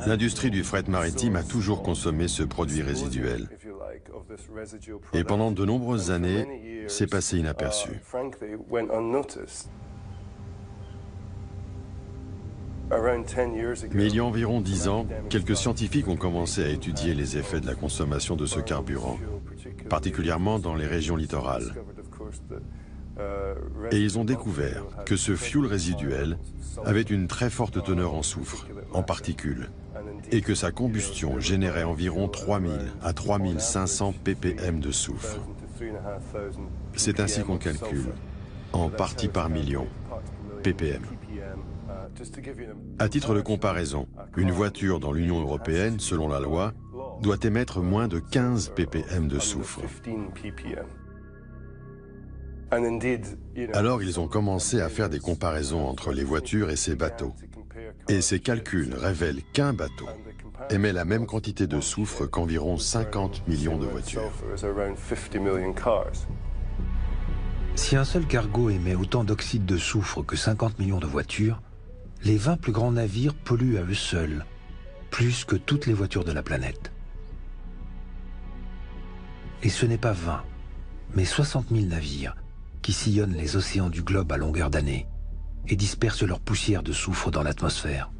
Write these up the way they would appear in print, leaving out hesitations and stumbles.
L'industrie du fret maritime a toujours consommé ce produit résiduel. Et pendant de nombreuses années, c'est passé inaperçu. Mais il y a environ 10 ans, quelques scientifiques ont commencé à étudier les effets de la consommation de ce carburant, particulièrement dans les régions littorales. Et ils ont découvert que ce fuel résiduel avait une très forte teneur en soufre, en particules, et que sa combustion générait environ 3000 à 3500 ppm de soufre. C'est ainsi qu'on calcule, en partie par million, ppm. À titre de comparaison, une voiture dans l'Union européenne, selon la loi, doit émettre moins de 15 ppm de soufre. Alors ils ont commencé à faire des comparaisons entre les voitures et ces bateaux. Et ces calculs révèlent qu'un bateau émet la même quantité de soufre qu'environ 50 millions de voitures. Si un seul cargo émet autant d'oxyde de soufre que 50 millions de voitures, les 20 plus grands navires polluent à eux seuls, plus que toutes les voitures de la planète. Et ce n'est pas 20, mais 60 000 navires qui sillonnent les océans du globe à longueur d'année et dispersent leur poussière de soufre dans l'atmosphère.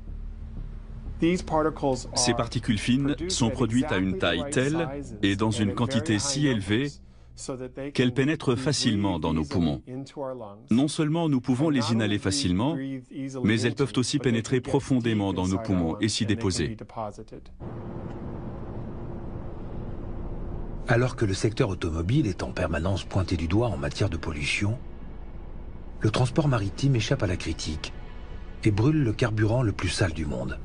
Ces particules fines sont produites à une taille telle et dans une quantité si élevée qu'elles pénètrent facilement dans nos poumons. Non seulement nous pouvons les inhaler facilement, mais elles peuvent aussi pénétrer profondément dans nos poumons et s'y déposer. Alors que le secteur automobile est en permanence pointé du doigt en matière de pollution, le transport maritime échappe à la critique et brûle le carburant le plus sale du monde.